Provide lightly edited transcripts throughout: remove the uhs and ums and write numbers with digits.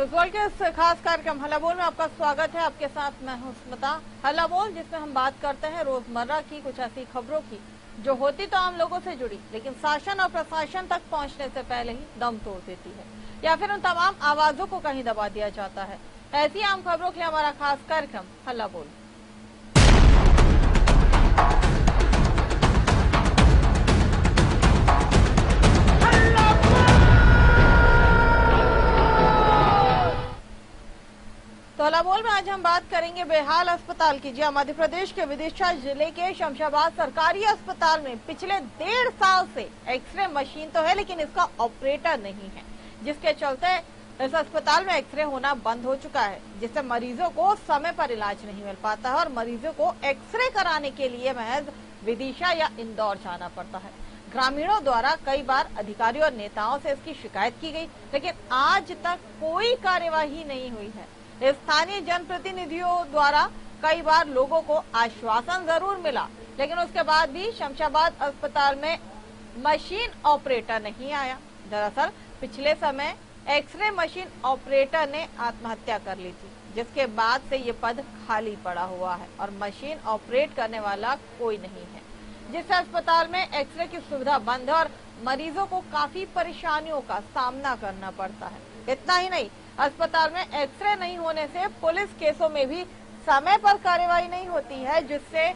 रोजवाल के इस खास कार्यक्रम हल्ला बोल में आपका स्वागत है। आपके साथ मैं हूं स्मिता। हल्ला बोल जिसमें हम बात करते हैं रोजमर्रा की कुछ ऐसी खबरों की जो होती तो आम लोगों से जुड़ी, लेकिन शासन और प्रशासन तक पहुंचने से पहले ही दम तोड़ देती है या फिर उन तमाम आवाजों को कहीं दबा दिया जाता है। ऐसी आम खबरों के लिए हमारा खास कार्यक्रम हल्ला बोल। तो हल्ला बोल में आज हम बात करेंगे बेहाल अस्पताल की। जी हाँ, मध्य प्रदेश के विदिशा जिले के शमशाबाद सरकारी अस्पताल में पिछले 1.5 साल से एक्सरे मशीन तो है लेकिन इसका ऑपरेटर नहीं है, जिसके चलते इस अस्पताल में एक्सरे होना बंद हो चुका है, जिससे मरीजों को समय पर इलाज नहीं मिल पाता है और मरीजों को एक्सरे कराने के लिए महज विदिशा या इंदौर जाना पड़ता है। ग्रामीणों द्वारा कई बार अधिकारियों और नेताओं से इसकी शिकायत की गई, लेकिन आज तक कोई कार्यवाही नहीं हुई है। स्थानीय जनप्रतिनिधियों द्वारा कई बार लोगों को आश्वासन जरूर मिला, लेकिन उसके बाद भी शमशाबाद अस्पताल में मशीन ऑपरेटर नहीं आया। दरअसल पिछले समय एक्सरे मशीन ऑपरेटर ने आत्महत्या कर ली थी, जिसके बाद से ये पद खाली पड़ा हुआ है और मशीन ऑपरेट करने वाला कोई नहीं है, जिससे अस्पताल में एक्सरे की सुविधा बंद है और मरीजों को काफी परेशानियों का सामना करना पड़ता है। इतना ही नहीं, अस्पताल में एक्सरे नहीं होने से पुलिस केसों में भी समय पर कार्रवाई नहीं होती है, जिससे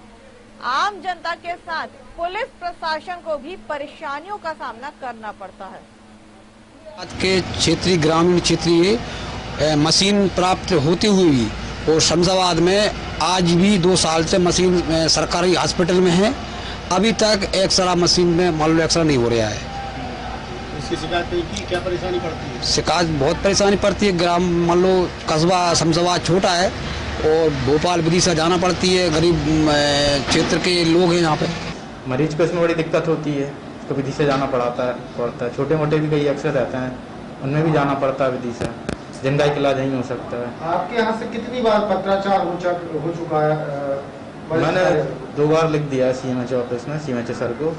आम जनता के साथ पुलिस प्रशासन को भी परेशानियों का सामना करना पड़ता है। आज के क्षेत्रीय ग्रामीण क्षेत्रीय मशीन प्राप्त होती हुई और शमशाबाद में आज भी 2 साल से मशीन सरकारी हॉस्पिटल में है, अभी तक एक्सरा मशीन में मान लो एक्सरा नहीं हो रहा है। इसकी शिकायत की क्या परेशानी पड़ती है? शिकायत बहुत परेशानी पड़ती है। ग्राम मान लो कस्बा शमशाबाद छोटा है और भोपाल विदिशा जाना पड़ती है। गरीब क्षेत्र के लोग हैं यहाँ पे, मरीज को इसमें बड़ी दिक्कत होती है, उसको विदिशा जाना पड़ता है। छोटे मोटे भी कई एक्सरे रहते हैं, उनमें भी जाना पड़ता है विदिशा, जिनका इलाज नहीं हो सकता है। आपके यहाँ से कितनी बार पत्राचार हो चुका है? मैंने 2 बार लिख दिया CMH ऑफिस में, CMH सर को,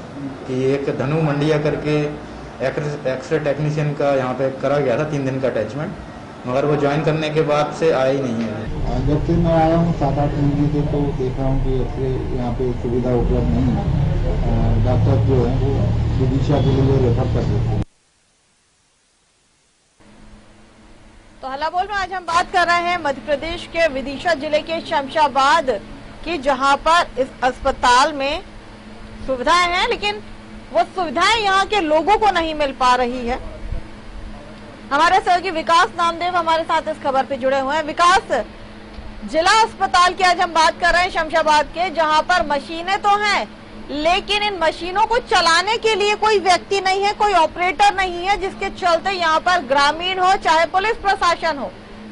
कि एक धनु मंडिया करके एक्सरे टेक्नीशियन का यहाँ पे करा गया था 3 दिन का अटैचमेंट, मगर वो ज्वाइन करने के बाद से आया ही नहीं है। जब से मैं आया हूँ 7-8 महीने से, तो देख रहा हूँ कि एक्सरे यहाँ पे सुविधा उपलब्ध नहीं है। डॉक्टर जो है वो विदिशा के लिए रेफर कर देते हैं। तो हल्ला बोल में आज हम बात कर रहे हैं मध्य प्रदेश के विदिशा जिले के शमशाबाद की, जहां पर इस अस्पताल में सुविधाएं हैं लेकिन वो सुविधाएं यहाँ के लोगों को नहीं मिल पा रही है। हमारे सहयोगी विकास नामदेव हमारे साथ इस खबर पे जुड़े हुए हैं। विकास, जिला अस्पताल की आज हम बात कर रहे हैं शमशाबाद के, जहां पर मशीनें तो हैं लेकिन इन मशीनों को चलाने के लिए कोई व्यक्ति नहीं है, कोई ऑपरेटर नहीं है, जिसके चलते यहाँ पर ग्रामीण हो चाहे पुलिस प्रशासन हो,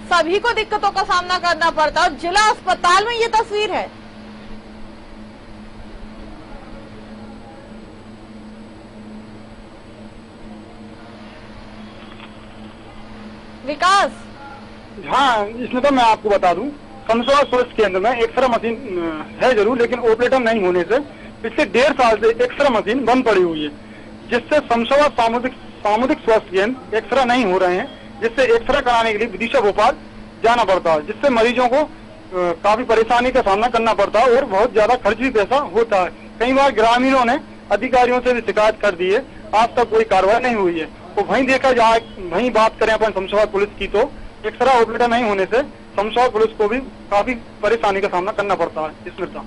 सभी को दिक्कतों का सामना करना पड़ता है। और जिला अस्पताल में ये तस्वीर है। विकास, हाँ, इसमें तो मैं आपको बता दूं, शमशाबाद स्वास्थ्य केंद्र में एक्सरे मशीन है जरूर, लेकिन ऑपरेटर नहीं होने से पिछले 1.5 साल से एक्सरे मशीन बंद पड़ी हुई है, जिससे शमशाबाद सामुदायिक स्वास्थ्य केंद्र एक्सरे नहीं हो रहे हैं, जिससे एक्सरे कराने के लिए विदिशा भोपाल जाना पड़ता है, जिससे मरीजों को काफी परेशानी का सामना करना पड़ता है और बहुत ज्यादा खर्च भी पैसा होता है। कई बार ग्रामीणों ने अधिकारियों से भी शिकायत कर दी है, आज तक कोई कार्रवाई नहीं हुई है। तो वहीं देखा जाए, वहीं बात करें अपन शमशाबाद पुलिस की, तो एक्सरा ऑपरेटर नहीं होने से शमशाबाद पुलिस को भी काफी परेशानी का सामना करना पड़ता है। स्मिता,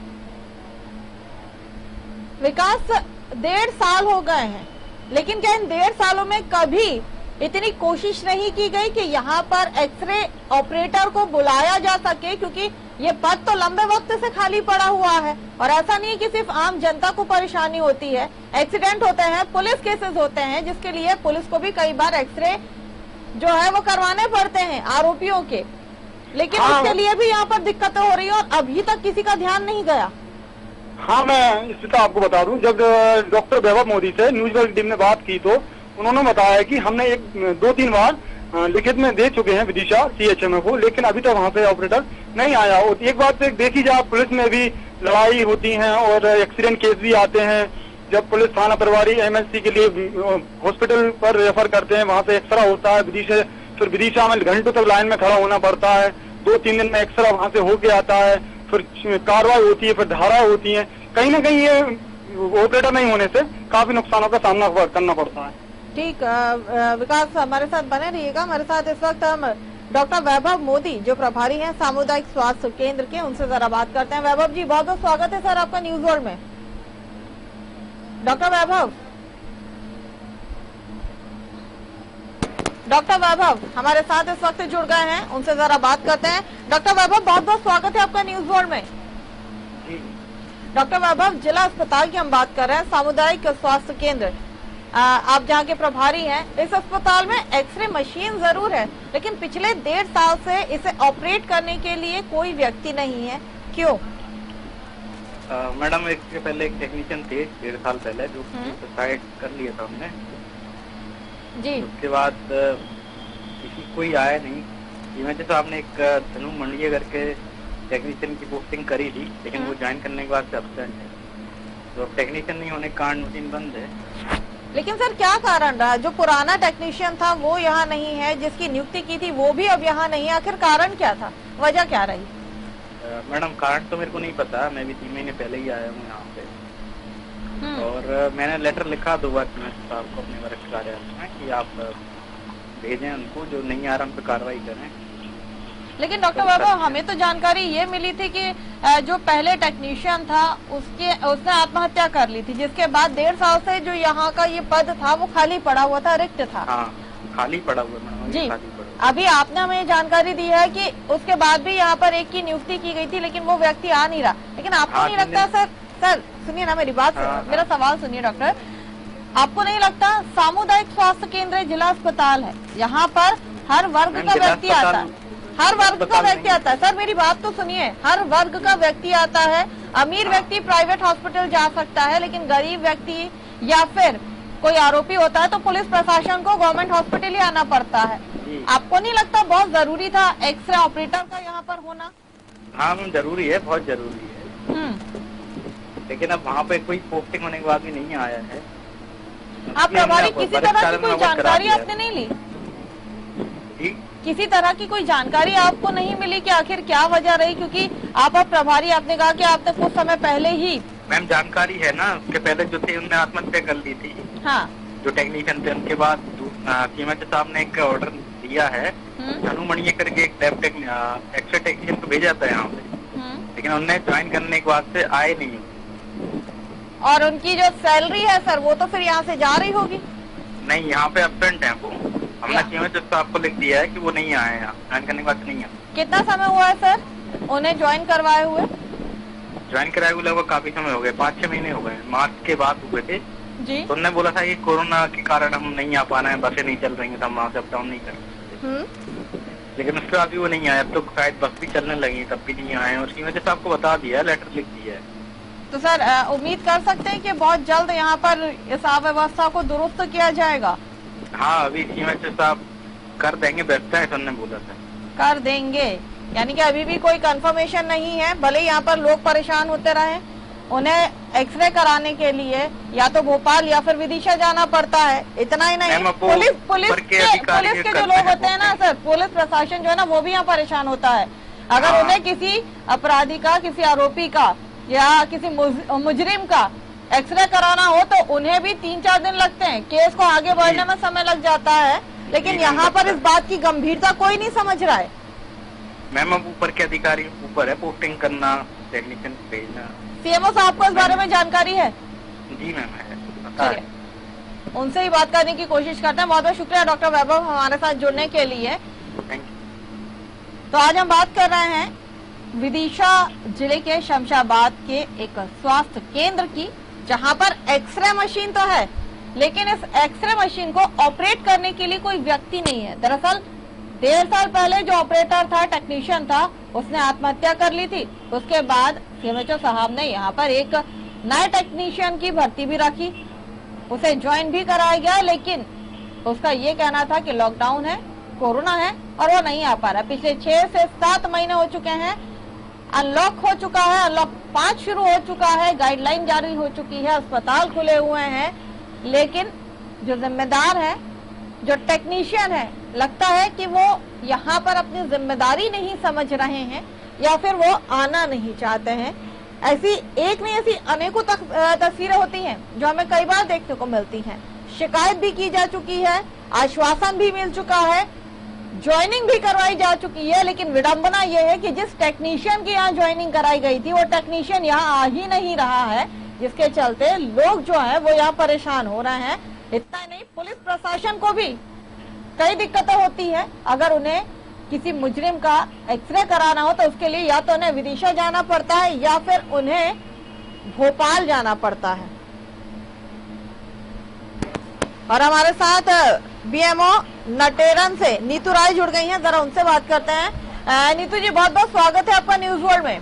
विकास, 1.5 साल हो गए हैं, लेकिन क्या इन 1.5 सालों में कभी इतनी कोशिश नहीं की गई कि यहाँ पर एक्सरे ऑपरेटर को बुलाया जा सके? क्योंकि ये पद तो लंबे वक्त से खाली पड़ा हुआ है और ऐसा नहीं कि सिर्फ आम जनता को परेशानी होती है, एक्सीडेंट होते हैं, पुलिस केसेस होते हैं, जिसके लिए पुलिस को भी कई बार एक्सरे जो है वो करवाने पड़ते हैं आरोपियों के, लेकिन उसके लिए भी यहाँ पर दिक्कतें हो रही है और अभी तक किसी का ध्यान नहीं गया। हाँ, मैं इसका आपको बता दूं, जब डॉक्टर वैभव मोदी से न्यूज वर्ल्ड टीम ने बात की तो उन्होंने बताया कि हमने 2-3 बार लिखित में दे चुके हैं विदिशा CHM को, लेकिन अभी तक वहाँ पे ऑपरेटर नहीं आया। और एक बात देखी जाए, पुलिस में भी लड़ाई होती है और एक्सीडेंट केस भी आते हैं। जब पुलिस थाना प्रभारी MLC के लिए हॉस्पिटल पर रेफर करते हैं, वहाँ पे एक्सरा होता है, विदिशा फिर विदिशा में घंटों तक लाइन में खड़ा होना पड़ता है, 2-3 दिन में एक्सरा वहां से होके आता है, फिर कार्रवाई होती है, फिर धाराएं होती है। कहीं ना कहीं ये ऑपरेटर नहीं होने से काफी नुकसानों का सामना करना पड़ता है। ठीक, विकास हमारे साथ बने रहिएगा। हमारे साथ इस वक्त हम डॉक्टर वैभव मोदी जो प्रभारी हैं सामुदायिक स्वास्थ्य केंद्र के, उनसे जरा बात करते हैं। वैभव जी, बहुत बहुत स्वागत है सर आपका न्यूज वर्ल्ड में। डॉक्टर वैभव हमारे साथ इस वक्त जुड़ गए हैं, उनसे जरा बात करते हैं। डॉक्टर वैभव, बहुत बहुत स्वागत है आपका न्यूज वर्ल्ड में। डॉक्टर वैभव, जिला अस्पताल की हम बात कर रहे हैं, सामुदायिक स्वास्थ्य केंद्र, आप जहाँ के प्रभारी हैं। इस अस्पताल में एक्सरे मशीन जरूर है, लेकिन पिछले 1.5 साल से इसे ऑपरेट करने के लिए कोई व्यक्ति नहीं है, क्यों? मैडम, इसके पहले एक टेक्नीशियन थे 1.5 साल पहले, जो सुसाइड कर लिया था हमने जी। उसके बाद किसी कोई आया नहीं। सीएमएचओ साहब ने एक धनु मंडिया करके टेक्नीशियन की पोस्टिंग करी थी, लेकिन वो ज्वाइन करने के बाद से एब्सेंट है, तो टेक्नीशियन नहीं होने के कारण मशीन बंद है। लेकिन सर, क्या कारण रहा? जो पुराना टेक्नीशियन था वो यहाँ नहीं है, जिसकी नियुक्ति की थी वो भी अब यहाँ नहीं है, आखिर कारण क्या था, वजह क्या रही? मैडम, कारण तो मेरे को नहीं पता, मैं भी 3 महीने पहले ही आया हूँ यहाँ पे, और मैंने लेटर लिखा 2 बार सीएमएचओ साहब को अपने वरिष्ठ कार्यालय में कि आप भेजें उनको, जो नहीं आ रहा उन पर कार्रवाई करें। लेकिन डॉक्टर वैभव, हमें तो जानकारी ये मिली थी कि जो पहले टेक्नीशियन था उसने आत्महत्या कर ली थी, जिसके बाद 1.5 साल से जो यहाँ का ये पद था वो खाली पड़ा हुआ था, रिक्त था। हाँ, खाली पड़ा हुआ मैडम जी। खाली पड़ा। अभी आपने हमें जानकारी दी है कि उसके बाद भी यहाँ पर एक की नियुक्ति की गई थी, लेकिन वो व्यक्ति आ नहीं रहा। लेकिन आपको नहीं लगता सर सुनिए ना मेरी बात, मेरा सवाल सुनिए डॉक्टर, आपको नहीं लगता सामुदायिक स्वास्थ्य केंद्र जिला अस्पताल है, यहाँ पर हर वर्ग का व्यक्ति आता है, हर वर्ग का व्यक्ति आता है। सर मेरी बात तो सुनिए, हर वर्ग का व्यक्ति आता है। अमीर व्यक्ति प्राइवेट हॉस्पिटल जा सकता है, लेकिन गरीब व्यक्ति या फिर कोई आरोपी होता है तो पुलिस प्रशासन को गवर्नमेंट हॉस्पिटल ही आना पड़ता है। आपको नहीं लगता बहुत जरूरी था एक्सरे ऑपरेटर का यहाँ पर होना? हाँ मैम, जरूरी है, बहुत जरूरी है, लेकिन अब वहाँ पे कोई पोस्टिंग होने के बाद भी नहीं आया है। आप प्रभारी, किसी तरह की कोई जानकारी आपने नहीं ली? किसी तरह की कोई जानकारी आपको नहीं मिली कि आखिर क्या वजह रही? क्योंकि आप अब प्रभारी, आपने कहा कि आपने कुछ समय पहले ही। मैम, जानकारी है ना, उसके पहले जो थे उन्होंने आत्महत्या कर ली थी। हाँ। जो टेक्नीशियन थे, उनके बाद सीएमएचओ साहब ने एक ऑर्डर दिया है, धनु मंडिया करके एक एक्सरे टेक्नीशियन को भेजा था यहाँ पे, लेकिन उन्होंने ज्वाइन करने के बाद से आए नहीं। और उनकी जो सैलरी है सर, वो तो फिर यहाँ से जा रही होगी? नहीं, यहाँ पे एब्सेंट है वो। हमने सीएमएचओ साहब को लिख दिया है कि वो नहीं आए यहाँ, ज्वाइन करने के बाद नहीं आए। कितना समय हुआ है सर उन्हें ज्वाइन करवाए हुए? ज्वाइन कराए हुए लगभग काफी समय हो गए, 5-6 महीने हो गए, मार्च के बाद हुए थे जी। तो उन्होंने बोला था कि कोरोना के कारण हम नहीं आ पाना है, बसें नहीं चल रही है, तो हम वहाँ से अप डाउन नहीं कर सकते। लेकिन उसके बाद भी वो नहीं आए। अब तो शायद बस भी चलने लगी, तब भी नहीं आए, और सीएमएचओ साहब को बता दिया, लेटर लिख दिया है। तो सर उम्मीद कर सकते हैं कि बहुत जल्द यहाँ पर इस अव्यवस्था को दुरुस्त किया जाएगा? हाँ, अभी सीएमएचओ साहब कर देंगे, बेहतर है, उन्होंने बोला था कर देंगे, यानी कि अभी भी कोई कंफर्मेशन नहीं है। भले यहाँ पर लोग परेशान होते रहे, उन्हें एक्सरे कराने के लिए या तो भोपाल या फिर विदिशा जाना पड़ता है। इतना ही नहीं, पुलिस के जो लोग होते हैं ना सर, पुलिस प्रशासन जो है ना, वो भी यहाँ परेशान होता है। अगर उन्हें किसी अपराधी का, किसी आरोपी का या किसी मुजरिम का एक्सरे कराना हो तो उन्हें भी 3-4 दिन लगते हैं, केस को आगे बढ़ने में समय लग जाता है। लेकिन यहाँ पर इस बात की गंभीरता कोई नहीं समझ रहा है। मैम, अब ऊपर के अधिकारी ऊपर है, पोस्टिंग करना, टेक्नीशियन भेजना। सीएमओ साहब को इस बारे में जानकारी है? जी मैम, है, उनसे ही बात करने की कोशिश करते हैं। बहुत बहुत शुक्रिया डॉक्टर वैभव हमारे साथ जुड़ने के लिए। तो आज हम बात कर रहे हैं विदिशा जिले के शमशाबाद के एक स्वास्थ्य केंद्र की, जहां पर एक्सरे मशीन तो है, लेकिन इस एक्सरे मशीन को ऑपरेट करने के लिए कोई व्यक्ति नहीं है। दरअसल 1.5 साल पहले जो ऑपरेटर था, टेक्नीशियन था, उसने आत्महत्या कर ली थी। उसके बाद सीएमएचओ साहब ने यहाँ पर एक नए टेक्नीशियन की भर्ती भी रखी, उसे ज्वाइन भी कराया गया, लेकिन उसका ये कहना था कि लॉकडाउन है, कोरोना है और वो नहीं आ पा रहा। पिछले 6 से 7 महीने हो चुके हैं, अनलॉक हो चुका है, अनलॉक 5 शुरू हो चुका है, गाइडलाइन जारी हो चुकी है, अस्पताल खुले हुए हैं, लेकिन जो जिम्मेदार है जो टेक्नीशियन है, लगता है कि वो यहाँ पर अपनी जिम्मेदारी नहीं समझ रहे हैं या फिर वो आना नहीं चाहते हैं। ऐसी एक नहीं, ऐसी अनेकों तस्वीरें होती हैं जो हमें कई बार देखने को मिलती हैं। शिकायत भी की जा चुकी है, आश्वासन भी मिल चुका है, ज्वाइनिंग भी करवाई जा चुकी है, लेकिन विडंबना यह है कि जिस टेक्नीशियन की यहाँ ज्वाइनिंग कराई गई थी वो टेक्नीशियन यहाँ आ ही नहीं रहा है, जिसके चलते लोग जो है वो यहाँ परेशान हो रहे हैं। इतना ही नहीं, पुलिस प्रशासन को भी कई दिक्कतें होती है। अगर उन्हें किसी मुजरिम का एक्सरे कराना हो तो उसके लिए या तो उन्हें विदिशा जाना पड़ता है या फिर उन्हें भोपाल जाना पड़ता है। और हमारे साथ बीएमओ नटेरन से नीतू राय जुड़ गई हैं, जरा उनसे बात करते हैं। नीतू जी, बहुत बहुत स्वागत है आपका न्यूज वर्ल्ड में।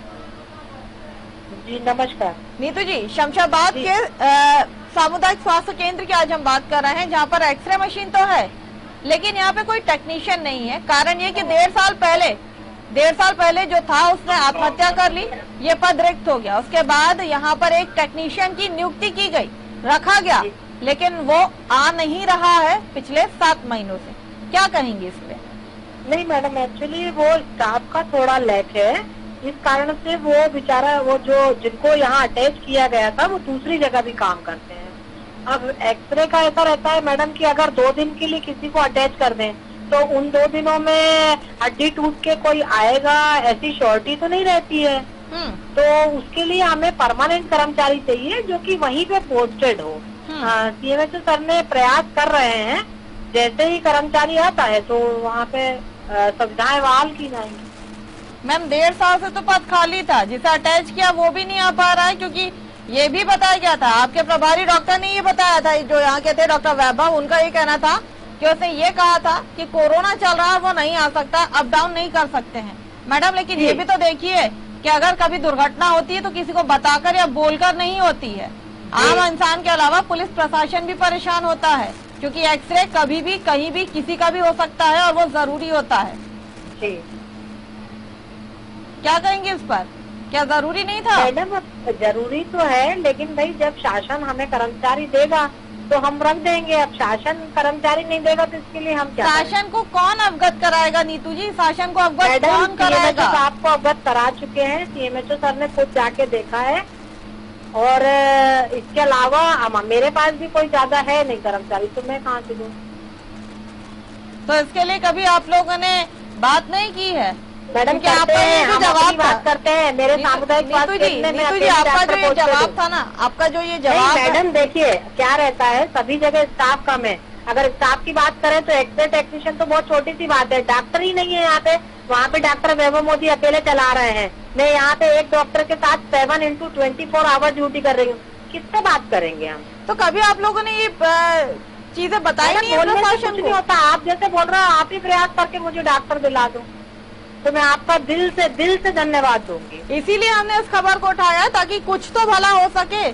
जी नमस्कार। नीतू जी, शमशाबाद के सामुदायिक स्वास्थ्य केंद्र की आज हम बात कर रहे हैं, जहां पर एक्सरे मशीन तो है लेकिन यहाँ पे कोई टेक्नीशियन नहीं है। कारण ये कि 1.5 साल पहले जो था उसने आत्महत्या कर ली, ये पद रिक्त हो गया। उसके बाद यहाँ पर एक टेक्नीशियन की नियुक्ति की गई, रखा गया, लेकिन वो आ नहीं रहा है पिछले 7 महीनों से। क्या कहेंगे इस पे? नहीं मैडम, एक्चुअली वो स्टाफ का थोड़ा लैक है, इस कारण से वो बेचारा वो जो जिनको यहाँ अटैच किया गया था वो दूसरी जगह भी काम करते हैं। अब एक्सरे का ऐसा रहता है मैडम कि अगर 2 दिन के लिए किसी को अटैच कर दें तो उन 2 दिनों में हड्डी टूट के कोई आएगा, ऐसी श्योरिटी तो नहीं रहती है। तो उसके लिए हमें परमानेंट कर्मचारी चाहिए जो कि वहीं पे पोस्टेड हो। सीएमएचओ सर ने प्रयास कर रहे हैं, जैसे ही कर्मचारी आता है तो वहाँ पे सुविधाएं बहाल की जाएंगी। मैम, 1.5 साल से तो पद खाली था, जिसे अटैच किया वो भी नहीं आ पा रहा है, क्योंकि ये भी बताया गया था, आपके प्रभारी डॉक्टर ने ये बताया था, जो यहाँ के थे डॉक्टर वैभव, उनका ये कहना था कि उसने ये कहा था कि कोरोना चल रहा है, वो नहीं आ सकता, अप डाउन नहीं कर सकते हैं। मैडम, लेकिन ये भी तो देखिए कि अगर कभी दुर्घटना होती है तो किसी को बताकर या बोलकर नहीं होती है। आम इंसान के अलावा पुलिस प्रशासन भी परेशान होता है, क्योंकि एक्सरे कभी भी कहीं भी किसी का भी हो सकता है और वो जरूरी होता है। क्या कहेंगे इस पर? क्या जरूरी नहीं था? मैडम, जरूरी तो है, लेकिन भाई जब शासन हमें कर्मचारी देगा तो हम रख देंगे। अब शासन कर्मचारी नहीं देगा तो इसके लिए हम क्या शासन को कौन अवगत कराएगा नीतू जी? शासन को अवगत कौन कराएगा? आपको अवगत करा चुके हैं, सीएमएचओ सर ने खुद जाके देखा है। और इसके अलावा मेरे पास भी कोई ज्यादा है नहीं कर्मचारी, तो मैं कहाँ से दूं? तो इसके लिए कभी आप लोगों ने बात नहीं की है? मैडम, क्या आप जवाब बात करते हैं मेरे सामुदायिक नीतू जी, आपका जो ये जवाब था ना, आपका जो ये जवाब, मैडम देखिए क्या रहता है, सभी जगह स्टाफ कम है। अगर स्टाफ की बात करें तो एक्सरे टेक्नीशियन तो बहुत छोटी सी बात है, डॉक्टर ही नहीं है यहाँ पे। वहाँ पे डॉक्टर वैभव मोदी अकेले चला रहे हैं, मैं यहाँ पे एक डॉक्टर के साथ 7x24 आवर ड्यूटी कर रही हूँ, किससे बात करेंगे हम? तो कभी आप लोगों ने ये चीजें बताई नहीं है प्रशासन को? नहीं होता, आप जैसे बोल रहे हो, आप ही प्रयास करके मुझे डॉक्टर दिला दो तो मैं आपका दिल से धन्यवाद दूंगी। इसीलिए हमने इस खबर को उठाया ताकि कुछ तो भला हो सके,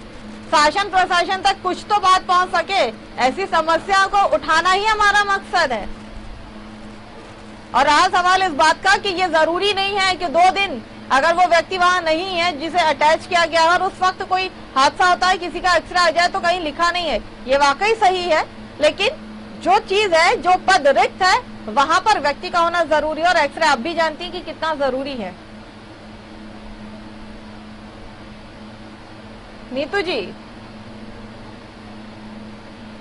शासन प्रशासन तक कुछ तो बात पहुंच सके। ऐसी समस्या को उठाना ही हमारा मकसद है। और रहा सवाल इस बात का कि ये जरूरी नहीं है कि 2 दिन अगर वो व्यक्ति वहाँ नहीं है जिसे अटैच किया गया और उस वक्त कोई हादसा होता है, किसी का एक्सरे आ जाए तो कहीं लिखा नहीं है, ये वाकई सही है। लेकिन जो चीज है, जो पद रिक्त है, वहां पर व्यक्ति का होना जरूरी है। और एक्सरे आप भी जानती हैं कि कितना जरूरी है। नीतू जी,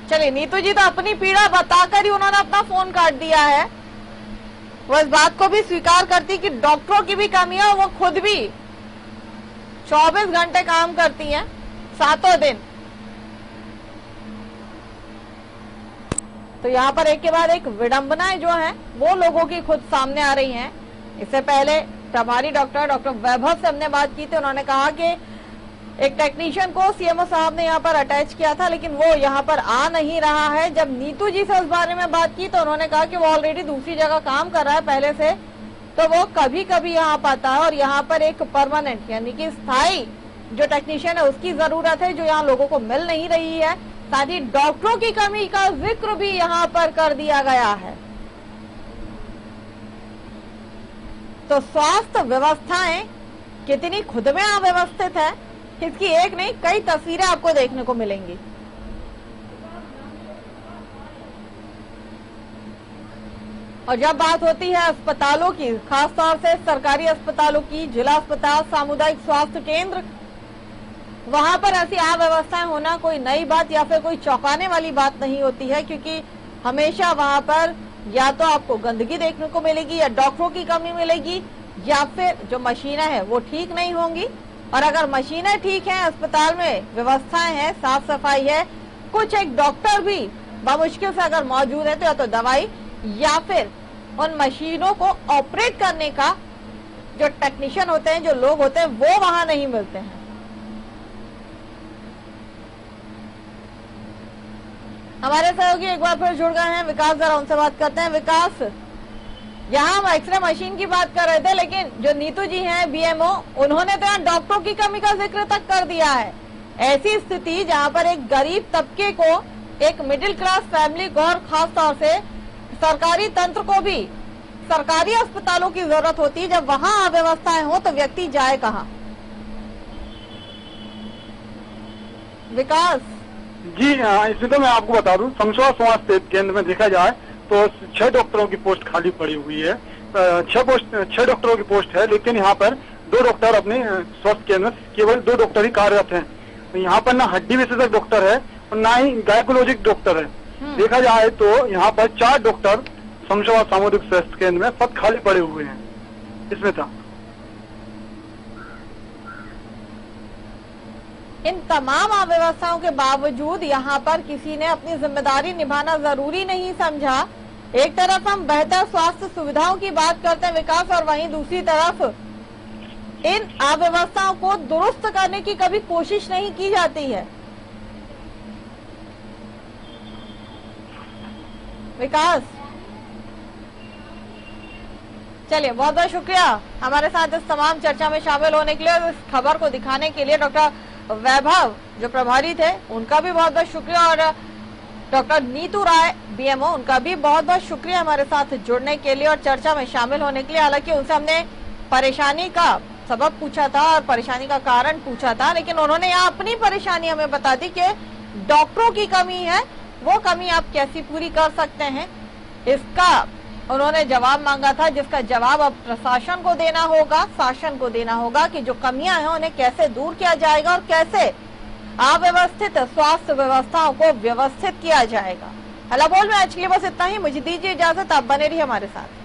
चलिए, नीतू जी तो अपनी पीड़ा बताकर ही उन्होंने अपना फोन काट दिया है। वो इस बात को भी स्वीकार करती कि डॉक्टरों की भी कमी है और वो खुद भी 24 घंटे काम करती हैं, 7 दिन। तो यहाँ पर एक के बाद एक विडंबनाएं जो हैं वो लोगों की खुद सामने आ रही हैं। इससे पहले प्रभारी डॉक्टर वैभव से हमने बात की थी, उन्होंने कहा कि एक टेक्नीशियन को सीएमओ साहब ने यहाँ पर अटैच किया था लेकिन वो यहाँ पर आ नहीं रहा है। जब नीतू जी से उस बारे में बात की तो उन्होंने कहा कि वो ऑलरेडी दूसरी जगह काम कर रहा है पहले से, तो वो कभी कभी यहाँ पाता है और यहाँ पर एक परमानेंट यानी कि स्थायी जो टेक्नीशियन है उसकी जरूरत है, जो यहाँ लोगों को मिल नहीं रही है। साथ ही डॉक्टरों की कमी का जिक्र भी यहाँ पर कर दिया गया है। तो स्वास्थ्य व्यवस्थाएं कितनी खुद में अव्यवस्थित है, इसकी एक नहीं कई तस्वीरें आपको देखने को मिलेंगी। और जब बात होती है अस्पतालों की, खासतौर से सरकारी अस्पतालों की, जिला अस्पताल, सामुदायिक स्वास्थ्य केंद्र, वहां पर ऐसी अव्यवस्थाएं होना कोई नई बात या फिर कोई चौंकाने वाली बात नहीं होती है, क्योंकि हमेशा वहां पर या तो आपको गंदगी देखने को मिलेगी, या डॉक्टरों की कमी मिलेगी, या फिर जो मशीनें हैं वो ठीक नहीं होंगी। और अगर मशीनें ठीक हैं, अस्पताल में व्यवस्थाएं हैं, साफ सफाई है, कुछ एक डॉक्टर भी बमुश्किल से अगर मौजूद है, तो या तो दवाई या फिर उन मशीनों को ऑपरेट करने का जो टेक्नीशियन होते हैं, जो लोग होते हैं, वो वहां नहीं मिलते हैं। हमारे सहयोगी एक बार फिर जुड़ गए हैं, विकास, जरा उनसे बात करते हैं। विकास, यहाँ हम एक्सरे मशीन की बात कर रहे थे, लेकिन जो नीतू जी हैं बीएमओ, उन्होंने तो यहाँ डॉक्टरों की कमी का जिक्र तक कर दिया है। ऐसी स्थिति जहाँ पर एक गरीब तबके को, एक मिडिल क्लास फैमिली को, और खास तौर से सरकारी तंत्र को भी सरकारी अस्पतालों की जरूरत होती है, जब वहाँ अव्यवस्थाएं हो तो व्यक्ति जाए कहाँ? विकास जी, इसमें तो मैं आपको बता दूं, समसवा स्वास्थ्य केंद्र में देखा जाए तो 6 डॉक्टरों की पोस्ट खाली पड़ी हुई है। 6 डॉक्टरों की पोस्ट है, लेकिन यहाँ पर 2 डॉक्टर अपने स्वास्थ्य केंद्र में केवल 2 डॉक्टर ही कार्यरत हैं। तो यहाँ पर ना हड्डी विशेषज्ञ डॉक्टर है और ना ही गायकोलॉजिक डॉक्टर है। देखा जाए तो यहाँ पर 4 डॉक्टर समसवा सामुदायिक स्वास्थ्य केंद्र में पद खाली पड़े हुए हैं। इसमें था इन तमाम अव्यवस्थाओं के बावजूद यहाँ पर किसी ने अपनी जिम्मेदारी निभाना जरूरी नहीं समझा। एक तरफ हम बेहतर स्वास्थ्य सुविधाओं की बात करते हैं विकास, और वहीं दूसरी तरफ इन अव्यवस्थाओं को दुरुस्त करने की कभी कोशिश नहीं की जाती है। विकास, चलिए, बहुत बहुत शुक्रिया हमारे साथ इस तमाम चर्चा में शामिल होने के लिए और इस खबर को दिखाने के लिए। डॉक्टर वैभव जो प्रभारी थे, उनका भी बहुत बहुत शुक्रिया, और डॉक्टर नीतू राय बीएमओ, उनका भी बहुत बहुत शुक्रिया हमारे साथ जुड़ने के लिए और चर्चा में शामिल होने के लिए। हालांकि उनसे हमने परेशानी का सबब पूछा था और परेशानी का कारण पूछा था, लेकिन उन्होंने यहाँ अपनी परेशानी हमें बता दी कि डॉक्टरों की कमी है, वो कमी आप कैसी पूरी कर सकते हैं, इसका उन्होंने जवाब मांगा था, जिसका जवाब अब प्रशासन को देना होगा, शासन को देना होगा कि जो कमियां हैं उन्हें कैसे दूर किया जाएगा और कैसे अव्यवस्थित स्वास्थ्य व्यवस्थाओं को व्यवस्थित किया जाएगा। हला बोल में आज के लिए बस इतना ही। मुझे दीजिए इजाजत, आप बने रहिए हमारे साथ।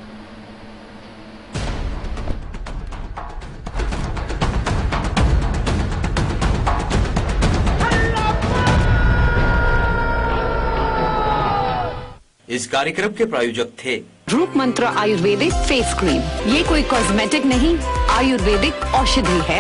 इस कार्यक्रम के प्रायोजक थे रूप मंत्र आयुर्वेदिक फेस क्रीम। ये कोई कॉस्मेटिक नहीं, आयुर्वेदिक औषधि है